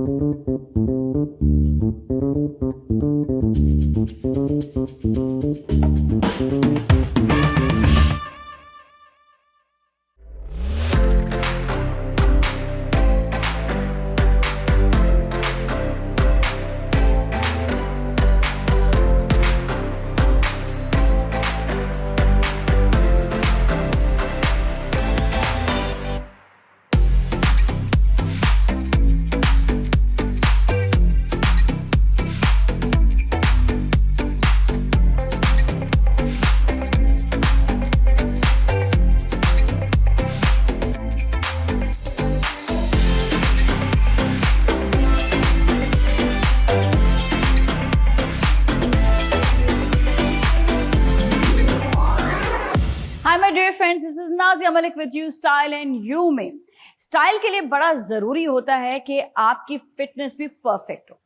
Hi my dear friends, this is Nazia Malik with you style and you में। Style के लिए बड़ा ज़रूरी होता है कि आपकी फिटनेस भी परफेक्ट हो।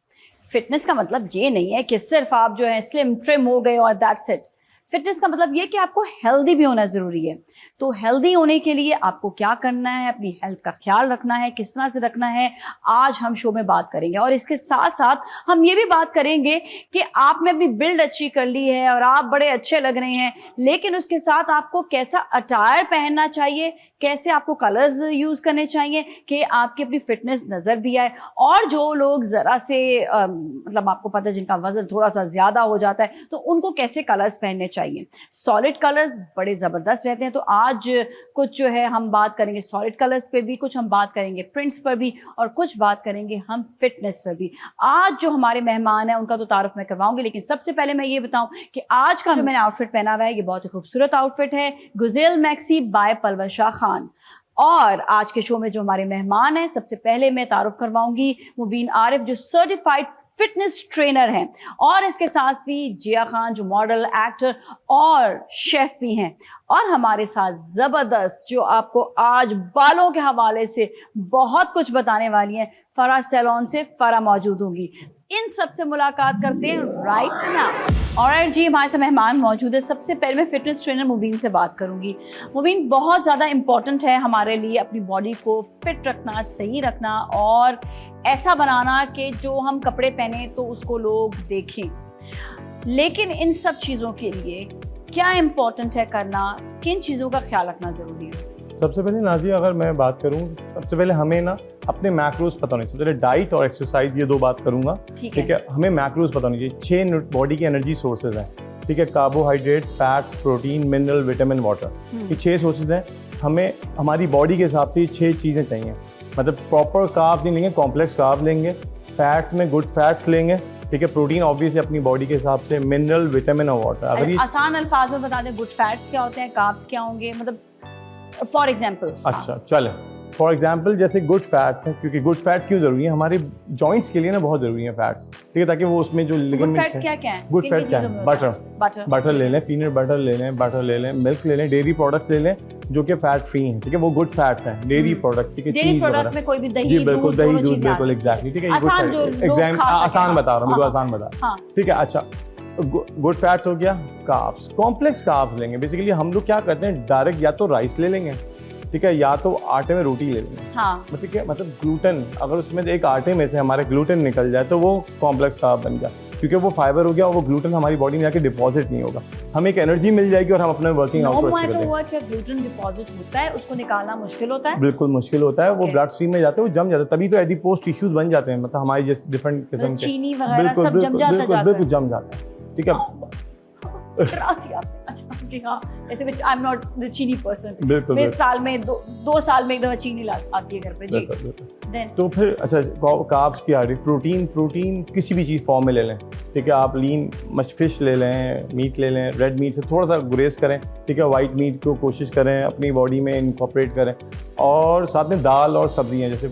फिटनेस का मतलब ये नहीं है कि सिर्फ आप जो है स्लिम ट्रिम हो गए और दैट्स इट। फिटनेस का मतलब ये कि आपको हेल्दी भी होना ज़रूरी है। तो हेल्दी होने के लिए आपको क्या करना है, अपनी हेल्थ का ख्याल रखना है, किस तरह से रखना है, आज हम शो में बात करेंगे। और इसके साथ साथ हम ये भी बात करेंगे कि आपने अपनी बिल्ड अच्छी कर ली है और आप बड़े अच्छे लग रहे हैं, लेकिन उसके साथ आपको कैसा अटायर पहनना चाहिए, कैसे आपको कलर्स यूज़ करने चाहिए कि आपकी अपनी फिटनेस नज़र भी आए। और जो लोग ज़रा से मतलब आपको पता है जिनका वज़न थोड़ा सा ज़्यादा हो जाता है, तो उनको कैसे कलर्स पहनने चाहिए। सॉलिड कलर्स बड़े ज़बरदस्त रहते हैं। तो आज कुछ जो है हम बात करेंगे सॉलिड कलर्स पे भी, कुछ हम बात करेंगे प्रिंट्स पर भी, और कुछ बात करेंगे हम फिटनेस पर भी। आज जो हमारे मेहमान हैं उनका तो तारुफ मैं करवाऊंगी, लेकिन सबसे पहले मैं ये बताऊं कि आज का जो मैंने आउटफिट पहना हुआ है ये बहुत ही खूबसूरत आउटफिट है, गुज़ेल मैक्सी बाय पलवशा खान। और आज के शो में जो हमारे मेहमान हैं, सबसे पहले मैं तारुफ करवाऊंगी मुबीन आरिफ जो सर्टिफाइड फिटनेस ट्रेनर हैं, और इसके साथ ही जिया खान जो मॉडल, एक्टर और शेफ भी हैं। और हमारे साथ ज़बरदस्त जो आपको आज बालों के हवाले से बहुत कुछ बताने वाली हैं, फरा सैलून से फरा मौजूद होंगी। इन सब से मुलाकात करते हैं राइट नाउ। और जी हमारे साथ मेहमान मौजूद है। सबसे पहले मैं फिटनेस ट्रेनर मुबीन से बात करूंगी। मुबीन, बहुत ज़्यादा इम्पॉर्टेंट है हमारे लिए अपनी बॉडी को फिट रखना, सही रखना और ऐसा बनाना कि जो हम कपड़े पहने तो उसको लोग देखें। लेकिन इन सब चीज़ों के लिए क्या इम्पोर्टेंट है करना, किन चीज़ों का ख्याल रखना ज़रूरी है? सबसे पहले नाज़िया अगर मैं बात करूं, सबसे पहले हमें ना अपने मैक्रोज पता होने चाहिए। डाइट और एक्सरसाइज ये दो बात करूंगा, ठीक है। हमें मैक्रोज पता होने चाहिए। 6 बॉडी की एनर्जी सोर्सेज हैं, ठीक है। Carbohydrates, fats, protein, mineral, vitamin, water, ये 6 सोर्सेज हैं। हमें हमारी बॉडी के हिसाब से ये 6 चीज़ें चाहिए। मतलब प्रॉपर कार्ब नहीं लेंगे, कॉम्प्लेक्स कार्ब लेंगे, फैट्स में गुड फैट्स लेंगे, ठीक है। प्रोटीन ऑब्वियसली अपनी बॉडी के हिसाब से, मिनरल, विटामिन और वाटर। अगर ये आसान अल्फाज में बता दें, गुड फैट्स क्या होते हैं, कार्ब्स क्या होंगे, मतलब फॉर एग्जाम्पल। अच्छा चले, फॉर एग्जाम्पल जैसे गुड फैट्स हैं, क्योंकि गुड फैट्स क्यों जरूरी है, हमारे जॉइंट्स के लिए ना बहुत जरूरी है फैट्स, ठीक है, ताकि वो उसमें जो लिगामेंट है। क्या क्या है? गुड फैट्स क्या है? बटर ले लें, पीनट बटर ले लें, बटर ले लें, मिल्क ले लें, डेयरी प्रोडक्ट्स ले लें जो कि फैट फ्री हैं, ठीक है। वो गुड फैट्स हैं, डेयरी प्रोडक्ट, ठीक है। डेयरी प्रोडक्ट में कोई भी दही, जी बिल्कुल, दही दूध बिल्कुल, एग्जैक्टली, ठीक है। आसान बता रहा हूँ, बिल्कुल आसान बता रहा हूँ, ठीक है। अच्छा, गुड फैट्स हो गया। कार्ब्स, कॉम्प्लेक्स कार्ब्स लेंगे। बेसिकली हम लोग क्या करते हैं, डायरेक्ट या तो राइस ले लेंगे, ठीक है, या तो आटे में रोटी ले लेंगे, हाँ। ठीक है। मतलब ग्लूटेन, अगर उसमें एक आटे में से हमारे ग्लूटेन निकल जाए तो वो कॉम्प्लेक्स कार्ब बन गया, क्योंकि वो फाइबर हो गया और वो ग्लूटेन हमारी बॉडी में जाके डिपॉजिट नहीं होगा। हमें एक एनर्जी मिल जाएगी और हम अपने वर्किंग आउट अच्छे करेंगे। ग्लूटेन डिपॉजिट होता है, उसको निकालना मुश्किल होता है, बिल्कुल मुश्किल होता है। वो ब्लड स्ट्रीम में जाते हैं, वो जम जाता है, तभी तो एडिपोज टिश्यूज बन जाते हैं। मतलब हमारी जैसे डिफरेंट किस्म के चीनी वगैरह सब जम जाता है, बिल्कुल जम जाता है, ठीक है। अच्छा, हाँ, ऐसे में आई एम नॉट द चीनी पर्सन। बिल्कुल, मैं साल में दो साल में एक दफा चीनी आती है घर पे जी। तो फिर अच्छा, कार्ब्स की आ रही, प्रोटीन किसी भी चीज़ फॉर्म में ले लें, ठीक है। आप लीन फिश ले लें, मीट ले लें, रेड मीट से थोड़ा सा गुरेज करें, ठीक है। वाइट मीट को कोशिश करें अपनी बॉडी में इनकॉर्पोरेट करें, और साथ में दाल और सब्जियां, जैसे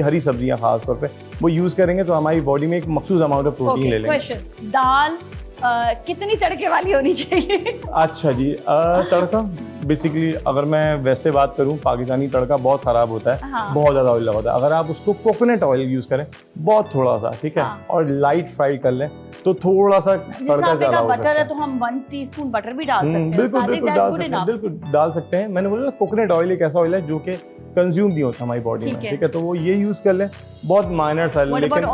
हरी सब्जियां खास तौर पे वो यूज़ करेंगे तो हमारी बॉडी में एक मखसूस अमाउंट ऑफ प्रोटीन ले लेंगे। क्वेश्चन, दाल कितनी तड़के वाली होनी चाहिए? अच्छा जी, तड़का बेसिकली अगर मैं वैसे बात करूं, पाकिस्तानी तड़का बहुत ख़राब होता है, हाँ। बहुत ज़्यादा ऑयल होता है। अगर आप उसको कोकोनट ऑयल यूज़ करें, बहुत थोड़ा सा, ठीक है, हाँ। और लाइट फ्राई कर लें तो थोड़ा सा तड़का ज़्यादा हो बटर सकता है तो हम 1 टीस्पून बटर भी डाल सकते हैं। बिल्कुल डाल सकते हैं। मैंने बोला कोकोनट ऑयल एक ऐसा ऑयल है जो कि कंज्यूम नहीं होता हमारी बॉडी में, ठीक है, तो वो ये यूज कर लें, बहुत माइनर सा। लेकिन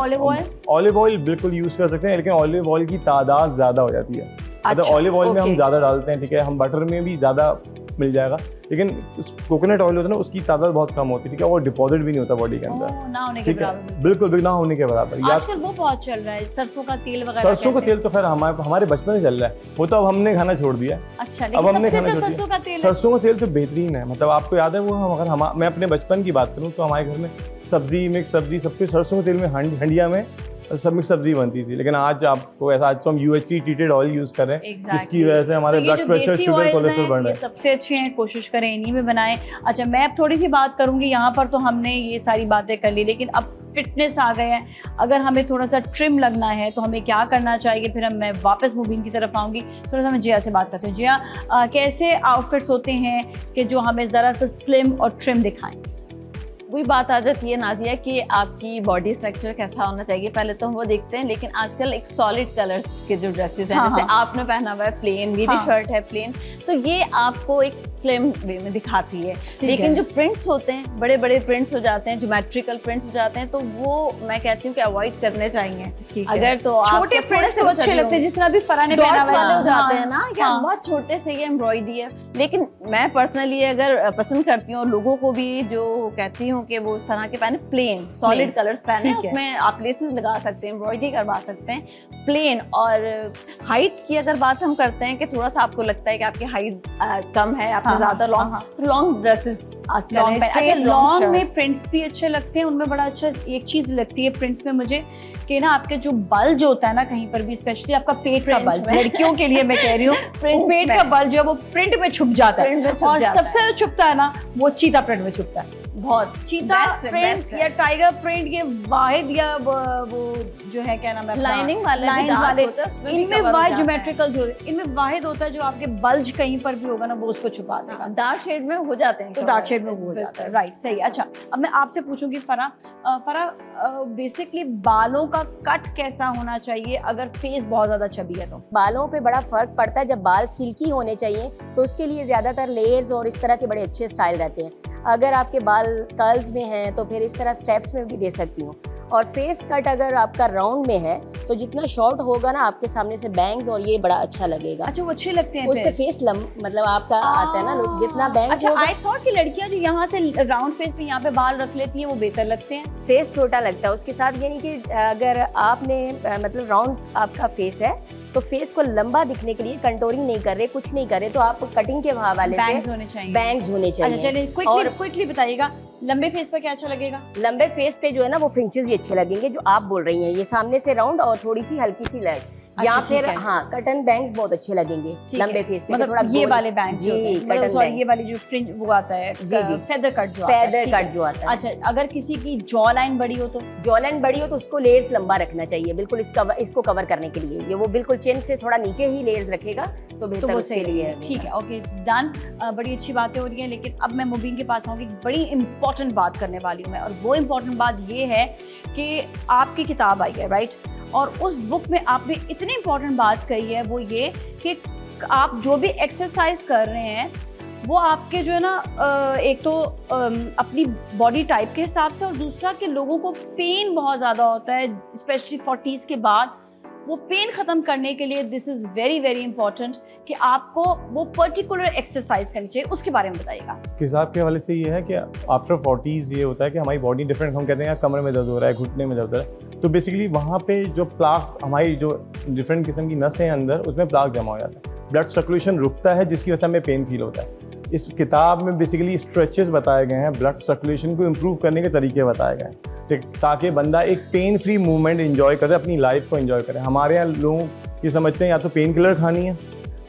ऑलिव ऑयल बिल्कुल यूज कर सकते हैं, लेकिन ऑलिव ऑयल की तादाद ज्यादा हो जाती है। मतलब ऑलिव ऑयल में हम ज्यादा डालते हैं, ठीक है, हम बटर में भी ज्यादा मिल जाएगा, लेकिन कोकोनट ऑयल होता है ना, उसकी तादाद बहुत कम होती है, ठीक है, वो डिपॉजिट भी नहीं होता बॉडी के अंदर, ना होने के बराबर, बिल्कुल ना होने के बराबर। आजकल वो बहुत चल रहा है सरसों का तेल वगैरह। सरसों का तेल तो खैर हमारे बचपन से चल रहा है, वो तो अब हमने खाना छोड़ दिया। अच्छा, अब हमने खाना छोड़ सरसों का तेल, सरसों का तेल तो बेहतरीन है। मतलब आपको याद है वो, अगर मैं अपने बचपन की बात करूँ तो हमारे घर में सब्जी, मिक्स सब्जी, सब कुछ सरसों के तेल में, हंडिया में सब मिक्स सब्जी बनती थी। लेकिन आज आपको ऐसा, आज तो हम UHT ट्रीटेड ऑयल यूज कर रहे हैं, जिसकी वजह से हमारे ब्लड प्रेशर, शुगर, कोलेस्ट्रॉल बढ़ रहा है। सबसे अच्छे हैं, कोशिश करें इन्हीं में बनाएं। अच्छा, मैं अब थोड़ी सी बात करूंगी, यहाँ पर तो हमने ये सारी बातें कर ली, लेकिन अब फिटनेस आ गए हैं, अगर हमें थोड़ा सा ट्रिम लगना है तो हमें क्या करना चाहिए? फिर मैं वापस मुबीन की तरफ आऊँगी, थोड़ा सा मैं जिया से बात करती हूँ। जिया, कैसे आउटफिट्स होते हैं कि जो हमें ज़रा सा स्लिम और ट्रिम दिखाएं? वही बात आ जाती है नाजिया कि आपकी बॉडी स्ट्रक्चर कैसा होना चाहिए, पहले तो हम वो देखते हैं। लेकिन आजकल एक सॉलिड कलर्स के जो ड्रेसेस हैं, जैसे आपने पहना हुआ है प्लेन, मेरी शर्ट है प्लेन, तो ये आपको एक स्लिम वे में दिखाती है। लेकिन जो प्रिंट्स होते हैं, बड़े बड़े प्रिंट्स हो जाते हैं, ज्योमेट्रिकल प्रिंट्स हो जाते हैं, तो वो मैं कहती हूँ कि अवॉइड करने चाहिए। अगर तो छोटे प्रिंट्स तो अच्छे लगते हैं, जिस तरह भी फराह ने पहना हुआ वाले हो जाते हैं ना, कि बहुत छोटे से ये एम्ब्रॉयडरी है। लेकिन मैं पर्सनली अगर पसंद करती हूँ, लोगों को भी जो कहती हूँ कि वो उस तरह के पहने, प्लेन सॉलिड कलर्स पहने, उसमें आप लेसेस लगा सकते हैं, एम्ब्रॉयडरी करवा सकते हैं, प्लेन। और हाइट की अगर बात हम करते हैं कि थोड़ा सा आपको लगता है कि आपकी हाइट कम है, आपने ज्यादा लॉन्ग, तो लॉन्ग ड्रेसेस लॉन्ग। अच्छा, लॉन्ग में प्रिंट्स भी अच्छे लगते हैं, उनमें बड़ा अच्छा एक चीज लगती है प्रिंट्स में मुझे कि ना आपके जो बल्ज होता है ना कहीं पर भी, स्पेशली आपका पेट का बल्ज, लड़कियों के लिए मैं कह रही हूँ, पेट का बल्ज जो वो प्रिंट में छुप जाता है, और सबसे जो छुपता है ना वो चीता प्रिंट में छुपता है। बहुत चीता प्रिंट या टाइगर प्रिंट, ये वाहिद या वो जो है क्या नाम है, लाइनिंग वाले, इनमें वाहिद ज्योमेट्रिकल जो इनमें वाहिद होता है, जो आपके बल्ज कहीं पर भी होगा ना वो उसको छुपा देगा। डार्क शेड में हो जाते हैं, तो डार्क शेड में हो जाता है, राइट, सही। अच्छा, अब मैं आपसे पूछूंगी फराह, बेसिकली बालों का कट कैसा होना चाहिए अगर फेस बहुत ज्यादा चबी है? तो बालों पे बड़ा फर्क पड़ता है। जब बाल सिल्की होने चाहिए तो उसके लिए ज्यादातर लेयर्स और इस तरह के बड़े अच्छे स्टाइल रहते हैं। अगर आपके बाल कर्ल्स में हैं तो फिर इस तरह स्टेप्स में भी दे सकती हूँ। और फेस कट अगर आपका राउंड में है तो जितना शॉर्ट होगा ना आपके सामने से बैंग्स, और ये बड़ा अच्छा लगेगा। अच्छा, वो अच्छे लगते हैं, उससे फेस मतलब आपका आता है ना लुक, जितना बैंग्स। अच्छा, आई थॉट कि लड़कियां जो यहाँ से राउंड फेस पे यहाँ पे बाल रख लेती हैं वो बेहतर लगते हैं। फेस छोटा लगता है उसके साथ, यानी कि अगर आपने मतलब राउंड आपका फेस है तो फेस को लंबा दिखने के लिए कंटोरिंग नहीं कर रहे, कुछ नहीं कर रहे, तो आप कटिंग के वाले बैंग्स होने चाहिए, बैंग्स होने चाहिए। अच्छा, चलिए क्विकली बताइएगा, लंबे फेस पर क्या अच्छा लगेगा? लंबे फेस पे जो है ना वो फ्रिंचेस ही अच्छे लगेंगे, जो आप बोल रही हैं, ये सामने से राउंड और थोड़ी सी हल्की सी लैट, या फिर कटन बैंग्स बहुत अच्छे लगेंगे लंबे फेस पे। मतलब थोड़ा ये वाले बैंग्स जी, कटन बैंग्स, ये वाली जो फ्रिंज वो आता है, फेदर कट जो आता है। अच्छा, अगर किसी की जॉ लाइन बड़ी हो तो? जॉ लाइन बड़ी हो तो उसको लेयर्स लंबा रखना चाहिए, बिल्कुल इसको कवर करने के लिए। ये वो बिल्कुल चिन से थोड़ा नीचे ही लेयर्स रखेगा तो बेहतर उसके लिए। ठीक है, ओके, डन। बड़ी अच्छी बातें हो रही हैं, लेकिन अब मैं मुबीन के पास आऊँगी, बड़ी इंपॉर्टेंट बात करने वाली हूँ मैं, और वो इंपॉर्टेंट बात ये है कि आपकी किताब आई है, राइट, और उस बुक में आपने इतनी इंपॉर्टेंट बात कही है, वो ये कि आप जो भी एक्सरसाइज कर रहे हैं वो आपके जो है ना, एक तो अपनी बॉडी टाइप के हिसाब से, और दूसरा कि लोगों को पेन बहुत ज़्यादा होता है स्पेशली 40s के बाद, वो पेन ख़त्म करने के लिए this is very very important कि आपको वो पर्टिकुलर एक्सरसाइज करनी चाहिए, उसके बारे में बताइएगा। किताब के हवाले से ये है कि आफ्टर 40s ये होता है कि हमारी बॉडी डिफरेंट, हम कहते हैं यार कमर में दर्द हो रहा है, घुटने में दर्द हो रहा है, तो बेसिकली वहाँ पे जो प्लाक, हमारी जो डिफरेंट किस्म की नसें हैं अंदर, उसमें प्लाक जमा हो जाता है, ब्लड सर्कुलेशन रुकता है, जिसकी वजह से हमें पेन फील होता है। इस किताब में बेसिकली स्ट्रेचेस बताए गए हैं, ब्लड सर्कुलेशन को इम्प्रूव करने के तरीके बताए गए हैं, ठीक, ताकि बंदा एक पेन फ्री मूवमेंट एंजॉय करे, अपनी लाइफ को एंजॉय करे। हमारे यहाँ लोग ये समझते हैं या तो पेन किलर खानी है,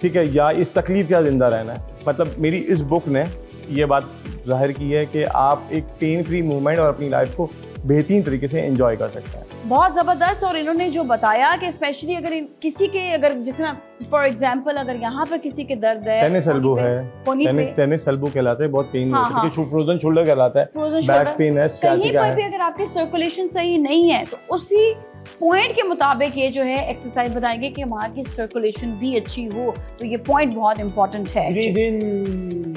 ठीक है, या इस तकलीफ का जिंदा रहना है। मतलब मेरी इस बुक ने ये बात जाहिर की है कि आप एक पेन फ्री मूवमेंट और अपनी लाइफ को बेहतरीन तरीके से एंजॉय कर सकते हैं। बहुत ज़बरदस्त। और इन्होंने जो बताया कि स्पेशली अगर किसी के, अगर जिसना फॉर एग्जांपल अगर यहाँ पर किसी के दर्द है, टेनिस एल्बो है, टेनिस एल्बो कहलाता है, बहुत पेन होता है, फ्रोजन शोल्डर कहलाता है, बैक पेन है, कहीं पर भी अगर आपकी सर्कुलेशन सही नहीं है तो उसी पॉइंट के मुताबिक ये जो है एक्सरसाइज बताएंगे कि वहाँ की सर्कुलेशन भी अच्छी हो, तो ये पॉइंट बहुत इंपॉर्टेंट है। Breathe in,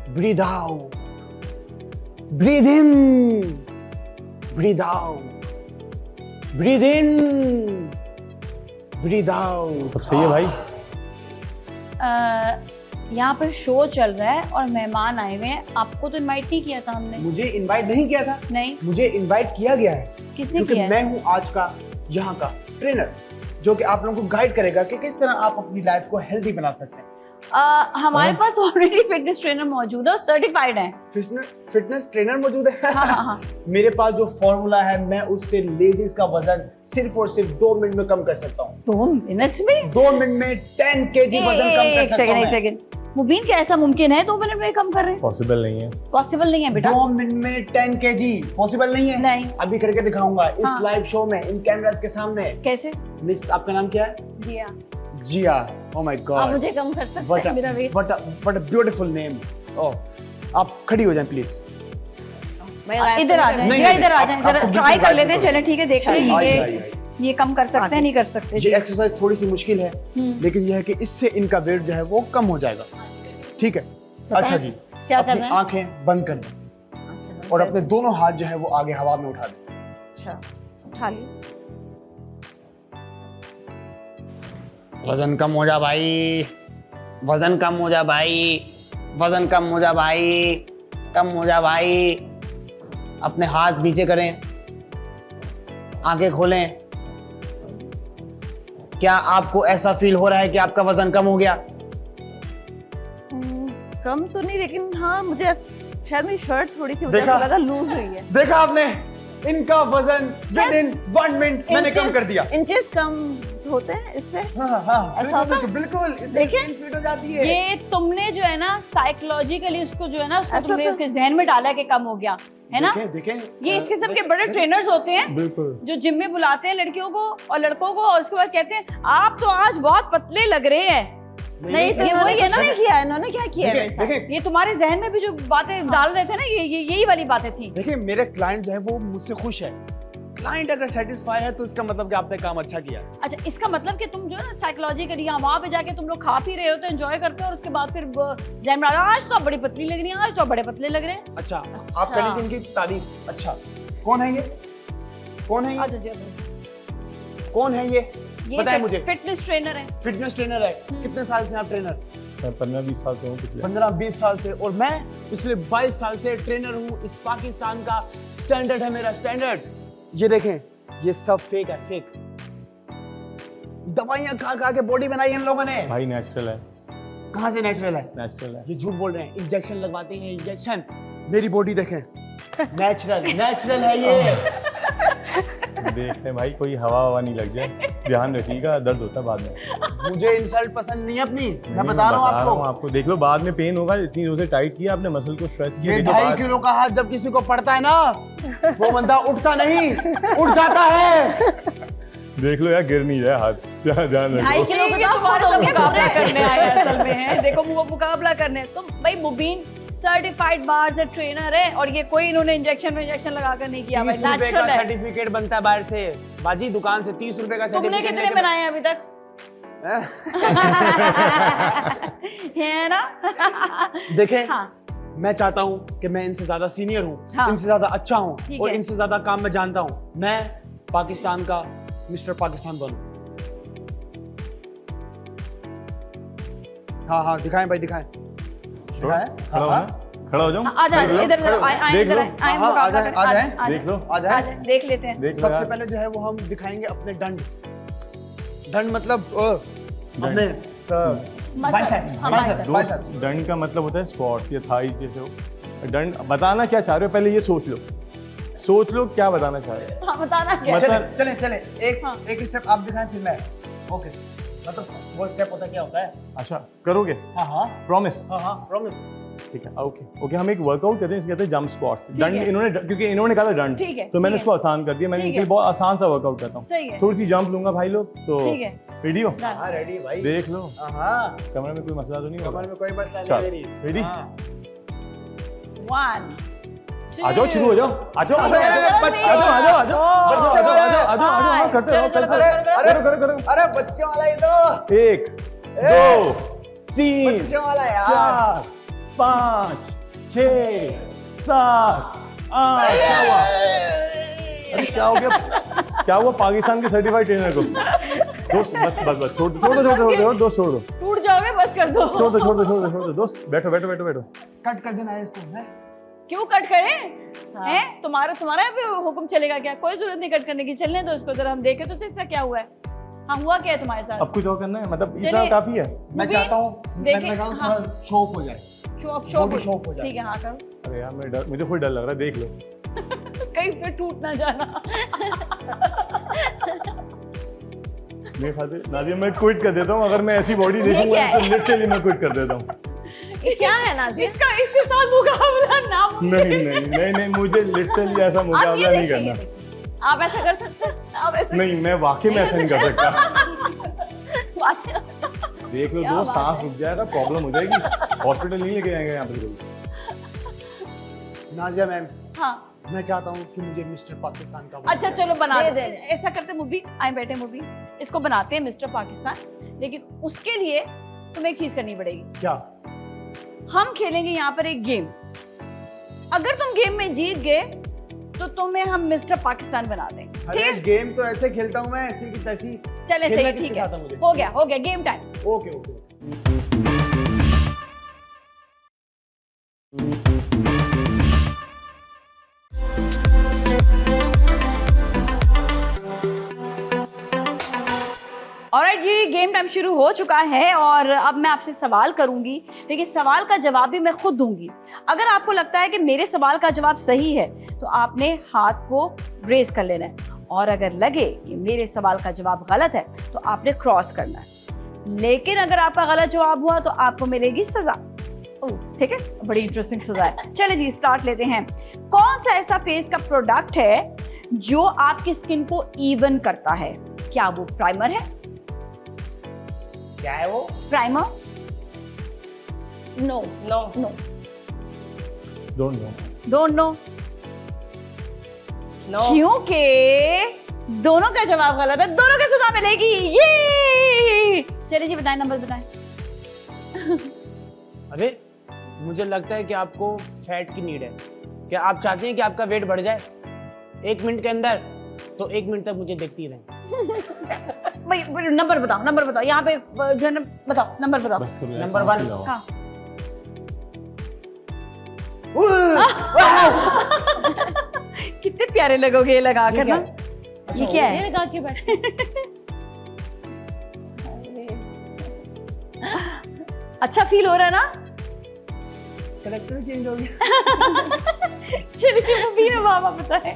breathe out, Breathe in, breathe out, breathe in, breathe out. सब सही है भाई। यहाँ पर शो चल रहा है और मेहमान आए हुए हैं, आपको तो इनवाइट नहीं किया था हमने। मुझे इनवाइट नहीं किया था, नहीं, मुझे इनवाइट किया गया है किसने क्योंकि किया है? मैं हूँ आज का यहाँ का ट्रेनर, जो कि आप लोगों को गाइड करेगा कि किस तरह आप अपनी लाइफ को हेल्दी बना सकते हैं। हमारे पास ऑलरेडी फिटनेस ट्रेनर मौजूद है और सर्टिफाइड है। फिटनेस ट्रेनर मौजूद है। हाँ। मेरे पास जो फॉर्मूला है, मैं उससे लेडीज का वजन सिर्फ और सिर्फ 2 मिनट में कम कर सकता हूँ। 2 मिनट में? 2 मिनट में 10 केजी वजन कम कर सकता हूँ। एक सेकंड मुबीन, क्या ऐसा मुमकिन है 2 मिनट में कम कर रहे हैं? पॉसिबल नहीं है। पॉसिबल नहीं है बेटा। 2 मिनट में 10 केजी पॉसिबल नहीं है। नहीं। अभी करके दिखाऊंगा इस हाँ। लाइव शो में, इन कैमरास के सामने। कैसे? मिस, आपका नाम क्या है? जिया, जिया। ओह माय आप गॉड, मुझे कम कर सकते हैं मेरा weight. What a beautiful name. Oh, आप खड़ी हो जाएं प्लीज। इधर आ जाए, नहीं, जरा नहीं, इधर आ आप- जाए, आपको जरा बिल्कुल ट्राई कर गाइड लेते हैं। करो। चलें ठीक है, देखते हैं आइए, कि आइए। ये कम कर सकते हैं नहीं कर सकते। ये एक्सरसाइज थोड़ी सी मुश्किल है, लेकिन यह है कि इससे इनका वेट जो है वो कम हो जाएगा। ठीक है, अच्छा जी, क्या कर अपनी रहे हैं? आंखें बंद कर दें और अपने दोनों हाथ जो है वो आगे हवा में उठा दें। अच्छा, उठा लिया। वजन कम हो जा भाई, वजन कम हो जा भाई, वजन कम हो जा भाई, कम हो जा भाई। अपने हाथ नीचे करें, आंखें खोलें। क्या आपको ऐसा फील हो रहा है कि आपका वजन कम हो गया? कम तो नहीं, लेकिन हाँ मुझे शायद मेरी शर्ट थोड़ी सी देखा? लगा लूज हुई है। देखा आपने, इनका वजन विद इन 1 मिनट मैंने कम कर दिया। इंचेस कम होते हैं इससे। हाँ, ऐसा होता है? बिल्कुल, इससे स्किन फिट हो जाती है। ये तुमने जो है ना साइकोलॉजिकली उसको जो है ना उसको ऐसा तुमने तो- उसके जहन में डाला कि कम हो गया है ना। देखें, ये इस किस्म के बड़े ट्रेनर्स होते हैं बिल्कुल। जो जिम में बुलाते हैं लड़कियों को और लड़कों को और उसके बाद कहते हैं आप तो आज बहुत पतले लग रहे हैं। नहीं तो ये इन्होंने वही है कुछ ना? नहीं किया, इन्होंने क्या किया है मेरे देखें, साथ? देखें, ये तुम्हारे जहन में भी जो बातें डाल रहे थे ना, ये यही वाली बातें थी। देखिए, मेरे क्लाइंट जो है वो मुझसे खुश है। क्लाइंट अगर सेटिस्फाई है तो इसका मतलब कि आपने काम अच्छा किया है। अच्छा, इसका मतलब कि तुम जो है ना साइकोलॉजिकली यहाँ वहां पे जाके तुम लोग खा पी रहे हो तो एंजॉय करते हो और उसके बाद फिर जहन में आ रहा है, आज तो आप बड़ी पतली लग रही हैं, आज तो आप बड़े पतले लग रहे हैं। अच्छा, आप कर लीजिए इनकी तारीफ। अच्छा, कौन है ये? कौन है ये? आ जाओ जी, आ जाओ। कौन है ये? बताएं मुझे। फिटनेस ट्रेनर है। फिटनेस ट्रेनर है। कितने साल से आप ट्रेनर? मैं 15-20 साल से हूँ पिछले। 15-20 साल से। और मैं पिछले 22 साल से ट्रेनर हूँ। इस पाकिस्तान का स्टैंडर्ड है मेरा स्टैंडर्ड। ये देखें, ये सब फेक है, फेक। दवाइयां खा खा के बॉडी बनाई है इन लोगों ने। भाई नेचुरल है, कहाँ से नेचुरल है? नेचुरल है। ये झूठ बोल रहे हैं। इंजेक्शन लगवाते हैं, इंजेक्शन। मेरी बॉडी देखें, नेचुरल नेचुरल है ये। देखते हैं भाई कोई हवा नहीं लग जाए, ध्यान रखिएगा, दर्द होता है बाद में। मुझे इंसल्ट पसंद नहीं है अपनी, मैं नहीं, बता रहा हूँ आपको देख लो, बाद में पेन होगा। इतनी जोर से टाइट किया आपने, मसल को स्ट्रेच किया। ये देखो 2.5 बाद- किलो का हाथ जब किसी को पड़ता है ना, वो बंदा उठता नहीं, उठ जाता है। देख लो यार, गिर नहीं जाए हाथ। ध्यान 2.5 रखो। किलो ये का तुम्हारे तो से होंगे मुकाबला पूरे। करने आए हैं असल में है। देखो वो मुकाबला करने, तो भाई मुबीन सर्टिफाइड बाहर से ट्रेनर है और ये कोई इन्होंने इंजेक्शन लगा कर नहीं किया भाई, 30 रुपए नेचुरल का है। सर्टिफिकेट बनता है बाहर से। बाजी दुकान से 30 रुपए का तुमने सर्टिफिकेट कितने बनाए हैं अभी तक? है ना? देखें, हाँ, मैं चाहता हूँ कि मैं इनसे ज्यादा सीनियर हूँ, हाँ। इनसे ज्यादा अच्छा हूँ ठीक और है। इनसे ज्यादा काम मैं जानता हूँ। मैं पाकिस्तान का मिस्टर पाकिस्तान बनूं। हाँ हाँ, दिखाएं भाई, दिखाएं। दिखाएं? खड़ा हो हाँ, ना, खड़ा हो जाओ। आ जाए इधर खड़े हो। आए देख इधर लो। आए हाँ, मुकाबला आ जाए, करें, आ जाए। देख लो, आ आ जाए। जाए, देख लेते हैं। देख लो सबसे यार। पहले जो है वो हम दिखाएंगे अपने दंड। दंड मतलब अपने बाइसेप्स, हाँ, बाइसेप्स, दो बाइसेप्स। दंड का मतलब होता है स्क्वाट या थाई जैसे हो। दंड बताना क्या चाह रहे हो, पहले ये सोच लो क्या बताना चाह रहे हो। हाँ, बताना क्या? मतलब- चले चले चले, हाँ। एक स्टेप आप दिखाएं फिर मैं। ओके, मतलब वो स्टेप होता क्या होता है? अच्छा करोगे, हाँ हाँ प्रॉमिस? हाँ, प्रॉमिस। ठीक है, ओके हम एक वर्कआउट करते हैं, इसे कहते हैं जंप स्क्वाट। दंड है। क्योंकि इन्होंने कहा था दंड, ठीक है, तो मैंने ठीक उसको आसान कर दिया। मैंने ठीक इनके है। लिए बहुत आसान सा वर्कआउट करता हूँ। सही है। थोड़ी सी जंप लूंगा भाई लोग, तो ठीक है। वीडियो हाँ रेडी भाई। देख लो, हाँ, कमरे में कोई मसला तो नहीं कमर होगा। में कोई मसला चल, नहीं। ready? हाँ। 1 आ जाओ, शुरू हो जाओ, आ जाओ, आ जाओ, करते रहो, अरे बच्चों वाला ये तो 1 2 3 बच्चों वाला यार। 4 5 6 7 क्या हुआ? अरे क्या हो गया? क्या हुआ पाकिस्तान के सर्टिफाइड ट्रेनर को? दोस्त बस बस बस छोड़ दो दोस्त, छोड़ दो। टूट जाओगे, बस कर दो। छोड़ दो दोस्त, बैठो। कट कर देना है इसको, है? क्यों कट करें? हैं? तुम्हारा भी हुक्म चलेगा क्या? कोई जरूरत नहीं कट करने की, चलने दो इसको जरा, हम देखें तो इससे क्या हुआ है। हाँ, हुआ क्या है तुम्हारे साथ? अब कुछ और करना है, मतलब इतना चलिए। काफी है। मैं चाहता हूँ थोड़ा शो ऑफ हो जाए, शो ऑफ शो ऑफ हो जाए। ठीक है, हाँ करो। अरे यार मुझे खुद डर लग रहा है, देख लो। कहीं पे टूट ना जाना। मेरे ख्याल से नादिया मैं क्विट कर देता हूँ, अगर मैं ऐसी बॉडी देखूंगा क्या है? तो लिटरली मैं क्विट कर देता हूँ। ये क्या है नाज़िया? इसके साथ मुकाबला ना। नहीं, मुझे लिटरली ऐसा आप मुकाबला ये नहीं देखिए, करना। आप ऐसा कर सकते हैं? आप ऐसा नहीं, मैं वाकई में ऐसा नहीं कर सकता। बात है। देख लो क्या दो, बात सांस है? रुक जाएगा, प्रॉब्लम हो जाएगी, हॉस्पिटल नहीं लेके जाएंगे यहाँ पे। नाजिया मैम, हाँ, मैं चाहता हूँ कि मुझे मिस्टर पाकिस्तान का अच्छा चलो बना दे दे। दे। ऐसा करते मूवी, आए बैठे मूवी, इसको बनाते हैं मिस्टर पाकिस्तान, लेकिन उसके लिए तुम्हें एक चीज करनी पड़ेगी। क्या? हम खेलेंगे यहाँ पर एक गेम। अगर तुम गेम में जीत गए तो तुम्हें हम मिस्टर पाकिस्तान बना देंगे, ठीक अरे है? गेम तो ऐसे खेलता हूँ मैं, ऐसी की तैसी। चले खेलना सही, किसके ठीक है, साथ है मुझे? हो गया गेम टाइम। ओके। ऑलराइट जी, गेम टाइम शुरू हो चुका है और अब मैं आपसे सवाल करूंगी, लेकिन सवाल का जवाब भी मैं खुद दूंगी। अगर आपको लगता है कि मेरे सवाल का जवाब सही है तो आपने हाथ को रेज कर लेना है, और अगर लगे कि मेरे सवाल का जवाब गलत है तो आपने क्रॉस करना है। लेकिन अगर आपका गलत जवाब हुआ तो आपको मिलेगी सजा। ठीक है, बड़ी इंटरेस्टिंग सजा है। चले जी, स्टार्ट लेते हैं। कौन सा ऐसा फेस का प्रोडक्ट है जो आपकी स्किन को इवन करता है? क्या वो प्राइमर है? क्या है वो? Primer? No no. Don't know. क्योंकि दोनों का जवाब गलत है, दोनों को सजा मिलेगी। ये चलिए जी, बताएं, नंबर बताएं। अरे मुझे लगता है कि आपको फैट की नीड है। क्या आप चाहते हैं कि आपका वेट बढ़ जाए 1 मिनट के अंदर? तो 1 मिनट तक मुझे देखती रहें। भाई नंबर बताओ यहाँ पे जो है ना, बताओ नंबर बताओ। बस करो यार, नंबर सांस 1। ही लगाओ। हाँ। कितने प्यारे लगोगे ये लगा कर ना। ये क्या है? ये लगा के बैठ। अच्छा फील हो रहा है ना? करेक्टर चेंज हो गया। चलिए मुबीन और बाबा बताए।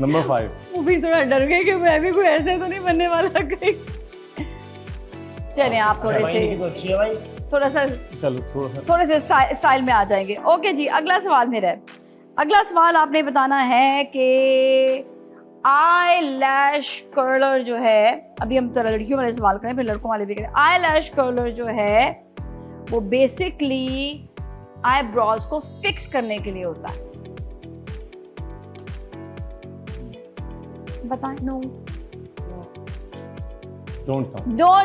नंबर 5। मुबीन थोड़ा डर गई कि मैं भी कोई ऐसे तो नहीं बनने वाला कहीं। चलिए आप थोड़े भाई इनकी से तो अच्छी है भाई। चलो थोड़े से स्टाइल में आ जाएंगे। ओके जी, अगला सवाल मेरा है। अगला सवाल आपने बताना है कि आई लैश कर्लर जो है, अभी हम तो लड़कियों वाले सवाल करें फिर लड़कों वाले भी करें। आई लैश कर्लर जो है वो बेसिकली आईब्रोज को फिक्स करने के लिए होता है। बताएं। No, don't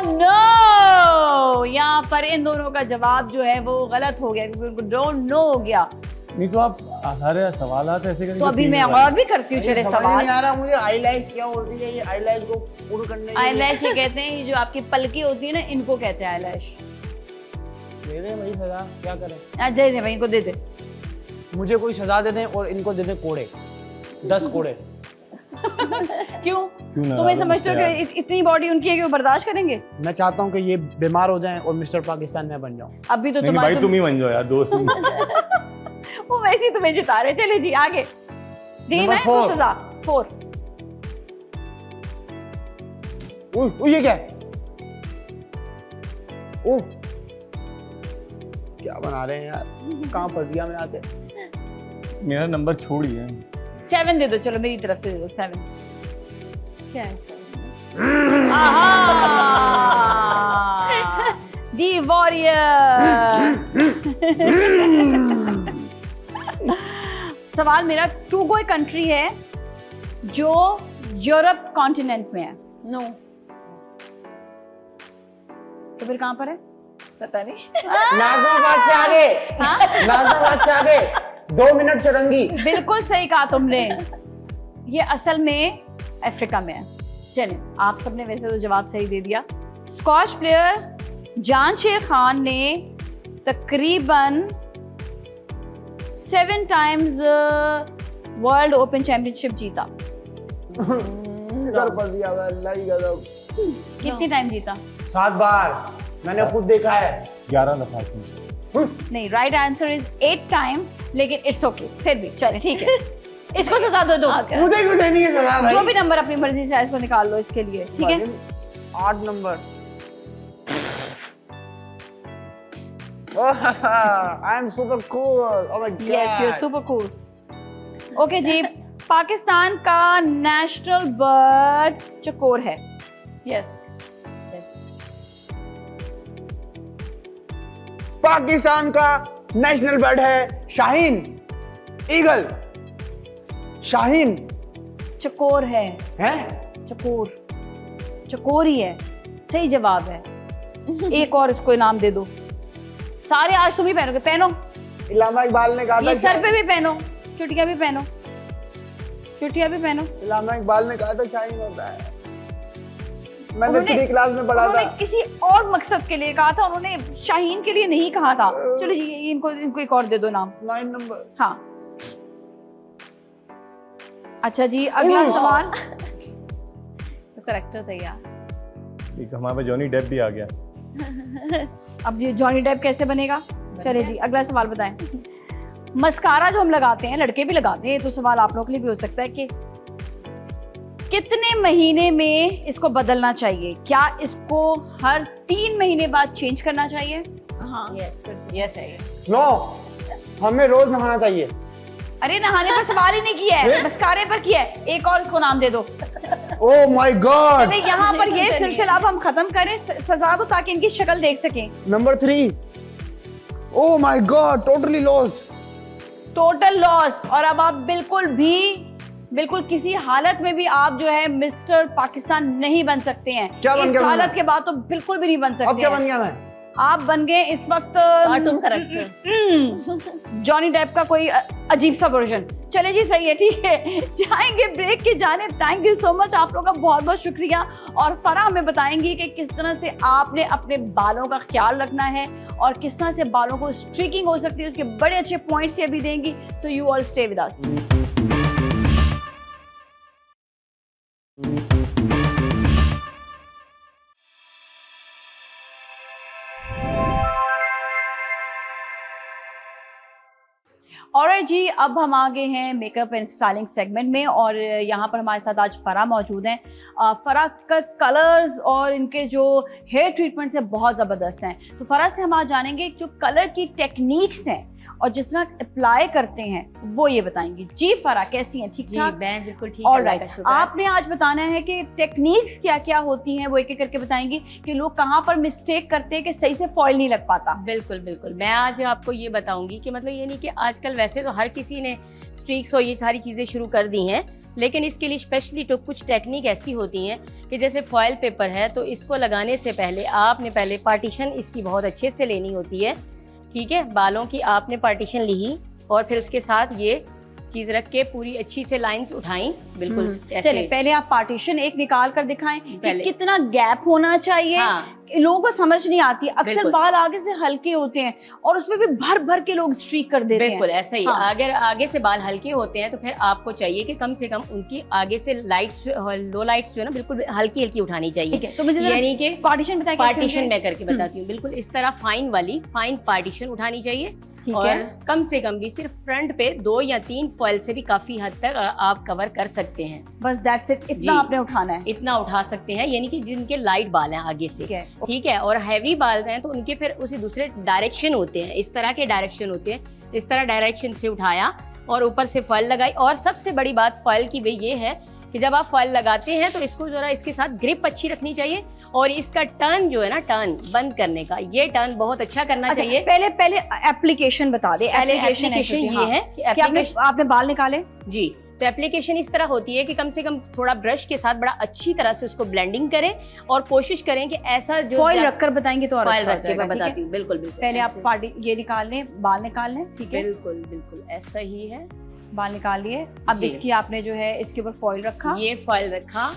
know. यहाँ पर इन दोनों का जवाब जो है वो गलत हो गया, क्योंकि उनको डोंट नो हो गया। नहीं तो आप सारे सवाल ऐसे करेंगे तो अभी मैं और भी करती हूँ। चले समझ सवाल। नहीं आ रहा मुझे, आईलैश क्या होती है? ये आईलैश को पूर्ण करने के लिए- आईलैश ये कहते हैं, ये जो आपकी पलकी होती है ना, इनको कहते हैं आईलैश। दे दे भाई सजा, क्या करें? दे दे भाई, इनको दे दे। मुझे कोई सजा दे दें और इनको दे दें कोड़े, 10 कोड़े। क्यों? ना तुम्हें समझते हो कि इतनी बॉडी उनकी है कि वो बर्दाश्त करेंगे? मैं चाहता हूँ कि ये बीमार हो जाएं और मिस्टर पाकिस्तान में बन जाऊं। अभी तो नहीं भाई तुम ही बन जाओ यार, दोस्त। वो वैसे ही तुम्हें जिता रहे। चले जी आगे। देना है तो सजा। 4। ये क्या है? ओह, क्या बना रहे हैं यार? कहाँ फंस गया मैं आके? मेरा नंबर छोड़िए। 7 दे दो, चलो मेरी तरफ से दे दो 7। क्या है? दी वॉरियर। सवाल मेरा, टू कोई कंट्री है जो यूरोप कॉन्टिनेंट में है? नो। तो फिर कहां पर है? पता नहीं। नाज़ो बात से आगे, नाज़ो बात से आगे। 2 मिनट चुरंगी। बिल्कुल सही कहा तुमने, ये असल में अफ्रीका में है। चलिए, आप सबने वैसे तो जवाब सही दे दिया। स्क्वॉश प्लेयर जांशेर खान ने तकरीबन 7 टाइम्स वर्ल्ड ओपन चैंपियनशिप जीता। किधर फंस गया मैं, अल्लाह ही गजब। कितनी टाइम जीता? 7 बार, मैंने खुद देखा है। 11 दफा। नहीं, राइट आंसर इज 8 टाइम्स, लेकिन इट्स ओके, फिर भी चले ठीक है। इसको सजा दो। मुझे क्यों देनी है सजा भाई? जो भी नंबर अपनी मर्जी से है इसको निकाल लो इसके लिए, ठीक है? 8 नंबर। I am super cool, oh my god. Yes, you are super cool. Okay ji, Pakistan का नेशनल बर्ड चकोर है। यस। पाकिस्तान का नेशनल बर्ड है शाहीन, ईगल। शाहीन चकोर है। हैं? चकोर ही है, सही जवाब है। एक और इसको इनाम दे दो। सारे आज तुम ही पहनोगे, पहनो। इलामा इकबाल ने कहा था, ये सर पे भी पहनो, चुटिया भी पहनो, चुटिया भी पहनो। इलामा इकबाल ने कहा था शाहीन होता है। मैंने 3 क्लास में पढ़ा था। उन्होंने किसी और मकसद के लिए कहा था, उन्होंने शाहीन के लिए नहीं कहा था। चलो जी, इनको एक और दे दो नाम। 9 नंबर। हाँ, अच्छा जी, अगला सवाल। तो करेक्टर तैयार। ठीक, हमारे पास जॉनी डेप भी आ गया। अब ये जॉनी डेप कैसे बनेगा? चले जी, अगला सवाल बताएं। मस्कारा जो हम लगाते हैं, लड़के भी लगाते हैं, तो सवाल आप लोगों के लिए भी हो सकता है कि कितने महीने में इसको बदलना चाहिए? क्या इसको हर 3 महीने बाद चेंज करना चाहिए? हाँ, यस है। नो, हमें रोज नहाना चाहिए। अरे नहाने पर सवाल ही नहीं किया है, मस्कारे पर किया है। एक और इसको नाम दे दो। ओह माय गॉड। चलिए यहाँ पर ये सिलसिला अब हम खत्म करें, सजा दो ताकि इनकी शक्ल देख सकें। Number 3। Oh my God, totally loss. Total loss. और अब आप बिल्कुल किसी हालत में भी आप जो है मिस्टर पाकिस्तान नहीं बन सकते हैं। क्या बन इस गया हालत मैं? के बाद तो बिल्कुल भी नहीं बन सकते अब क्या हैं। बन गया मैं? आप बन गए इस वक्त कार्टून कैरेक्टर। जॉनी डेप का कोई अजीब सा वर्जन। चले जी, सही है, ठीक है। जाएंगे ब्रेक की जानिब। थैंक यू सो मच, आप लोगों का बहुत बहुत शुक्रिया। और फराह हमें बताएंगी कि किस तरह से आपने अपने बालों का ख्याल रखना है और किस तरह से बालों को स्ट्रीकिंग हो सकती है, उसके बड़े अच्छे पॉइंट्स ये भी देंगी। So you all stay with us. और जी, अब हम आ गए हैं मेकअप एंड स्टाइलिंग सेगमेंट में और यहाँ पर हमारे साथ आज फराह मौजूद हैं। फराह का कलर्स और इनके जो हेयर ट्रीटमेंट्स हैं बहुत ज़बरदस्त हैं। तो फराह से हम आज जानेंगे जो कलर की टेक्निक्स हैं और जिस तरह अप्लाई करते हैं वो ये बताएंगे। जी फराह, कैसी हैं? ठीक ठाक? मैं बिल्कुल ठीक। ऑलराइट, आपने आज बताना है कि टेक्निक्स क्या क्या होती हैं, वो एक एक करके बताएंगी कि लोग कहाँ पर मिस्टेक करते हैं कि सही से फॉइल नहीं लग पाता। बिल्कुल बिल्कुल, मैं आज आपको ये बताऊंगी कि मतलब ये नहीं कि आजकल वैसे तो हर किसी ने स्ट्रीक्स और ये सारी चीज़ें शुरू कर दी हैं, लेकिन इसके लिए स्पेशली तो कुछ टेक्निक ऐसी होती हैं कि जैसे फॉइल पेपर है तो इसको लगाने से पहले आपने पहले पार्टीशन इसकी बहुत अच्छे से लेनी होती है। ठीक है, बालों की आपने पार्टीशन ली और फिर उसके साथ ये चीज रख के पूरी अच्छी से लाइंस उठाई। बिल्कुल ऐसे। चलिए, पहले आप पार्टीशन एक निकाल कर दिखाएं कि कितना गैप होना चाहिए। हाँ। लोगों को समझ नहीं आती, अक्सर बिल्कुल। बाल आगे से हल्के होते हैं और उसमें भी भर भर के लोग स्ट्रीक कर देते हैं। बिल्कुल ऐसा ही। हाँ। अगर आगे से बाल हल्के होते हैं तो फिर आपको चाहिए कि कम से कम उनकी आगे से लाइट्स, लो लाइट्स जो है ना बिल्कुल हल्की हल्की उठानी चाहिए। ठीक है, तो मुझे यानी कि पार्टीशन बताइए। पार्टीशन मैं करके बताती हूँ। बिल्कुल इस तरह फाइन पार्टीशन उठानी चाहिए। ठीक और है। कम से कम भी सिर्फ फ्रंट पे 2 या 3 फॉइल से भी काफी हद तक आप कवर कर सकते हैं। बस दैट्स इट, इतना जी। आपने उठाना है। इतना उठा सकते हैं, यानी कि जिनके लाइट बाल हैं आगे से। ठीक है। ठीक है, और हैवी बाल हैं तो उनके फिर उसी दूसरे डायरेक्शन होते हैं, इस तरह के डायरेक्शन होते हैं। इस तरह डायरेक्शन से उठाया और ऊपर से फॉइल लगाई। और सबसे बड़ी बात फॉइल की भी ये है कि जब आप फॉइल लगाते हैं तो इसको जरा इसके साथ ग्रिप अच्छी रखनी चाहिए और इसका टर्न जो है ना, टर्न बंद करने का, ये टर्न बहुत अच्छा करना चाहिए। पहले एप्लीकेशन बता दे। पहले एप्लीकेशन ये है कि आपने बाल निकाले। जी, तो एप्लीकेशन इस तरह होती है कि कम से कम थोड़ा ब्रश के साथ बड़ा अच्छी तरह से उसको ब्लेंडिंग करें और कोशिश करें कि ऐसा जो फॉइल रखकर बताएंगे तो और फॉइल अच्छा हो रख के जाएगा, मैं ठीक है? बताती हूँ। बिल्कुल बिल्कुल पहले आप ऐसे। पार्टी ये निकाल लें, बाल निकाल लें, ठीक है? बिल्कुल बिल्कुल ऐसा ही है। बाल निकाल लिए। अब जी। इसकी आपने जो है इसके ऊपर फॉइल रखा, ये फॉइल रखा।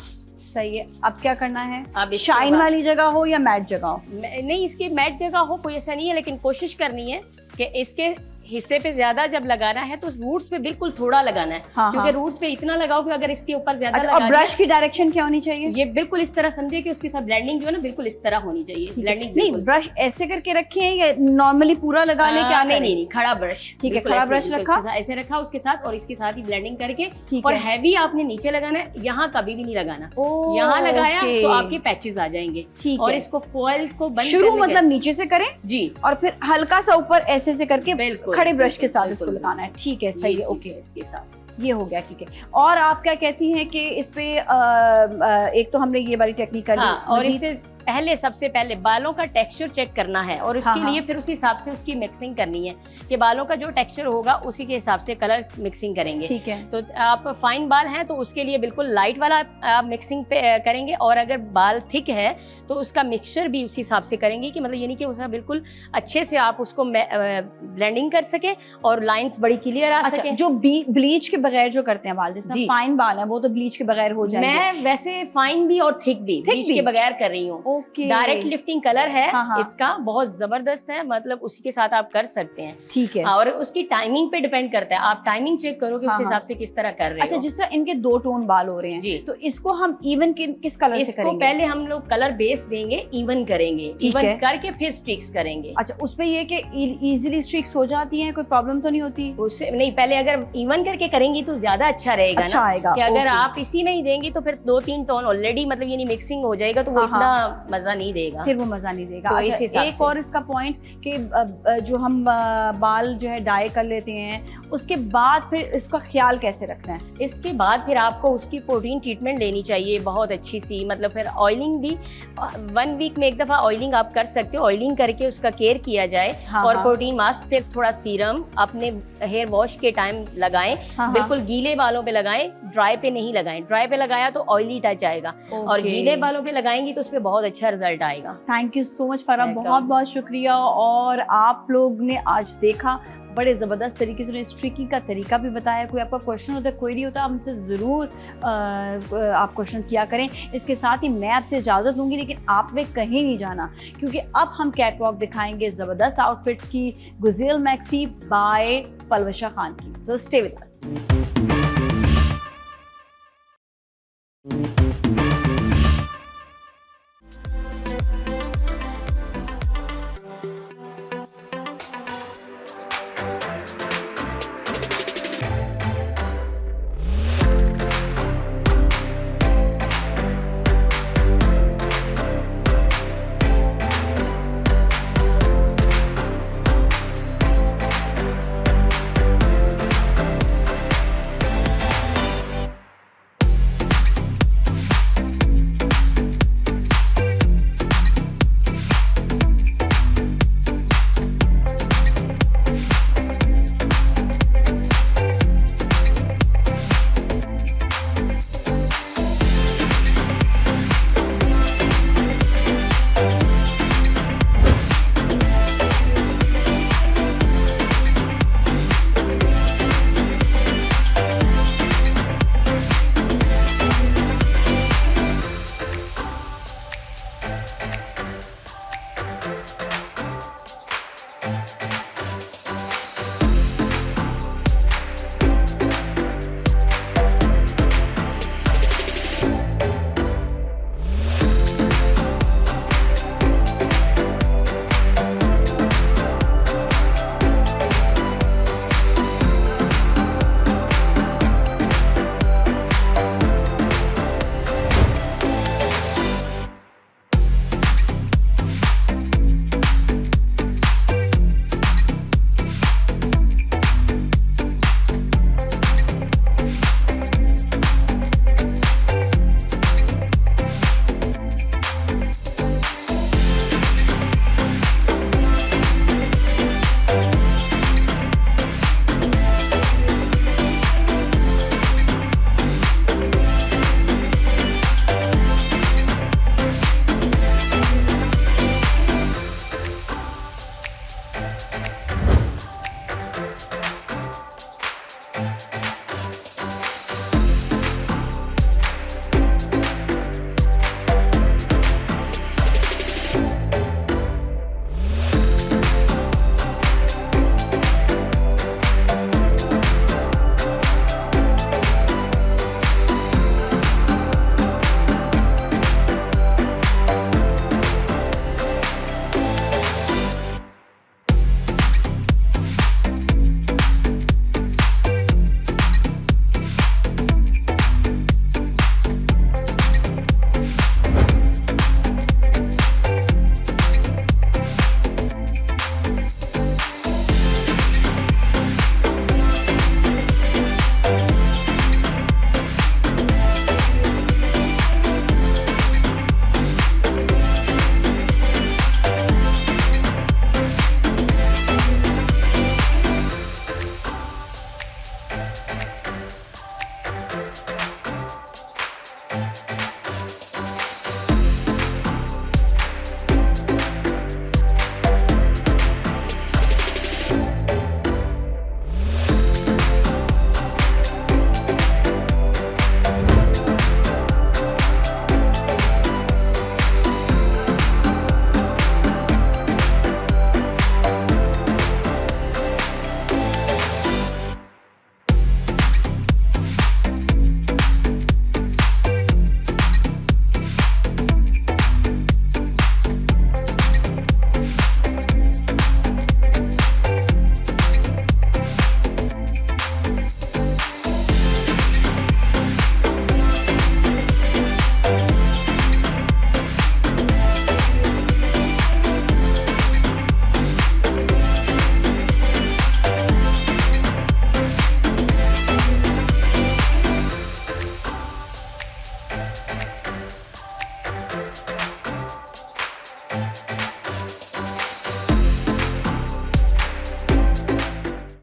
सही है। अब क्या करना है? अब इसके शाइन बाद- वाली जगह हो या मैट जगह हो? नहीं, इसकी मैट जगह हो कोई ऐसा नहीं है, लेकिन कोशिश करनी है कि इसके हिस्से पे ज्यादा जब लगाना है तो रूट्स पे बिल्कुल थोड़ा लगाना है। हाँ, क्योंकि हाँ। रूट्स पे इतना लगाओ कि अगर इसके ऊपर ज्यादा अच्छा, लगा और ब्रश की डायरेक्शन क्या होनी चाहिए? ये बिल्कुल इस तरह समझे कि उसके साथ ब्लेंडिंग जो है ना बिल्कुल इस तरह होनी चाहिए। ब्लेंडिंग नहीं, ब्रश ऐसे करके रखे या नॉर्मली पूरा लगा ले, क्या नहीं करें? नहीं खड़ा ब्रश। ठीक है, बिल्कुल खड़ा ऐसे, ब्रश बिल्कुल रखा। इसके साथ ऐसे रखा उसके साथ, और इसके साथ ही ब्लेंडिंग करके। ठीक और है। हैवी आपने नीचे लगाना है, यहाँ कभी भी नहीं लगाना। ओह, यहाँ लगाया ओके। तो आपके पैचेस आ जाएंगे। ठीक और है। इसको फॉइल को बंद शुरू करने के- मतलब नीचे से करें जी और फिर हल्का सा ऊपर ऐसे ऐसे करके बिल्कुल, खड़े ब्रश के बिल्कुल, साथ इसको बिल्कुल। लगाना है। ठीक है, सही ये है, चीज़ ओके, इसके साथ। ये हो गया, ठीक है। और आप क्या कहती हैं कि इस पे एक तो हमने ये वाली टेक्निक कर ली, हाँ, और मज़ीद? इससे पहले सबसे पहले बालों का टेक्सचर चेक करना है, और उसके हाँ, लिए फिर उसी हिसाब से उसकी मिक्सिंग करनी है कि बालों का जो टेक्सचर होगा उसी के हिसाब से कलर मिक्सिंग करेंगे। ठीक है। तो आप फाइन बाल हैं तो उसके लिए बिल्कुल लाइट वाला आप मिक्सिंग पे करेंगे, और अगर बाल थिक है तो उसका मिक्सचर भी उसी हिसाब से करेंगे कि मतलब ये नहीं कि उसका बिल्कुल अच्छे से आप उसको ब्लेंडिंग कर सके और लाइंस बड़ी क्लियर आ अच्छा, सके। जो ब्लीच के बगैर जो करते हैं बाल, जैसे जी। फाइन बाल हैं वो तो ब्लीच के बगैर हो जाएंगे। मैं वैसे फाइन भी और थिक भी Thick ब्लीच भी? के बगैर कर रही हूँ। ओके, डायरेक्ट लिफ्टिंग कलर है हाँ, हाँ। इसका, बहुत जबरदस्त है, मतलब उसी के साथ आप कर सकते हैं। ठीक है। और उसकी टाइमिंग पे डिपेंड करता है, आप टाइमिंग चेक करो कि उस हाँ, हाँ। हिसाब से किस तरह कर रहे अच्छा, हो। जिस तरह इनके 2 टोन बाल हो रहे हैं, जी। तो इसको हम इवन किस कलर से इसको करेंगे? पहले हम लोग कलर बेस देंगे, इवन करेंगे, ठीक इवन है। करके फिर स्ट्रिक्स करेंगे। अच्छा, उस पे ये कि इजीली स्ट्रिक्स हो जाती हैं, कोई प्रॉब्लम तो नहीं होती? उससे नहीं, पहले अगर इवन करके करेंगी तो ज्यादा अच्छा रहेगा अच्छा ना। आएगा, कि अगर ओके। आप इसी में ही देंगी तो फिर 2-3 टोन ऑलरेडी मतलब ये नहीं मिक्सिंग हो जाएगा, तो वो हाँ, इतना मजा नहीं देगा। फिर वो मजा नहीं देगा। तो अच्छा, इस हिसाब एक से। और इसका पॉइंट कि जो हम बाल जो है डाई कर लेते हैं, उसके बाद फिर इसका ख्याल कैसे रखना है? इसके बाद फिर आपको उसकी प्रोटीन ट्रीटमेंट लेनी चाहिए बहुत अच्छी सी, मतलब फिर ऑयलिंग भी 1 वीक में एक दफ़ा ऑयलिंग आप कर सकते हो। ऑयलिंग करके उसका केयर किया जाए, हाँ, और हाँ। प्रोटीन मास्क, फिर थोड़ा सीरम अपने हेयर वॉश के टाइम लगाएं। हाँ, बिल्कुल गीले बालों पे लगाएं, ड्राई पे नहीं लगाएं। ड्राई पे लगाया तो ऑयली टच आएगा, और ओके। गीले बालों पे लगाएंगी तो उस पर बहुत अच्छा रिजल्ट आएगा। थैंक यू सो मच फरा, Welcome. बहुत बहुत शुक्रिया। और आप लोग ने आज देखा बड़े ज़बरदस्त तरीके से स्ट्रीकिंग का तरीका भी बताया। कोई आपका क्वेश्चन होता है, कोई नहीं होता, हमसे ज़रूर आप क्वेश्चन किया करें। इसके साथ ही मैं आपसे इजाज़त दूंगी, लेकिन आपने कहीं नहीं जाना, क्योंकि अब हम कैटवॉक दिखाएंगे ज़बरदस्त आउटफिट्स की, गुज़ेल मैक्सी बाय पलवशा खान की। So stay with us.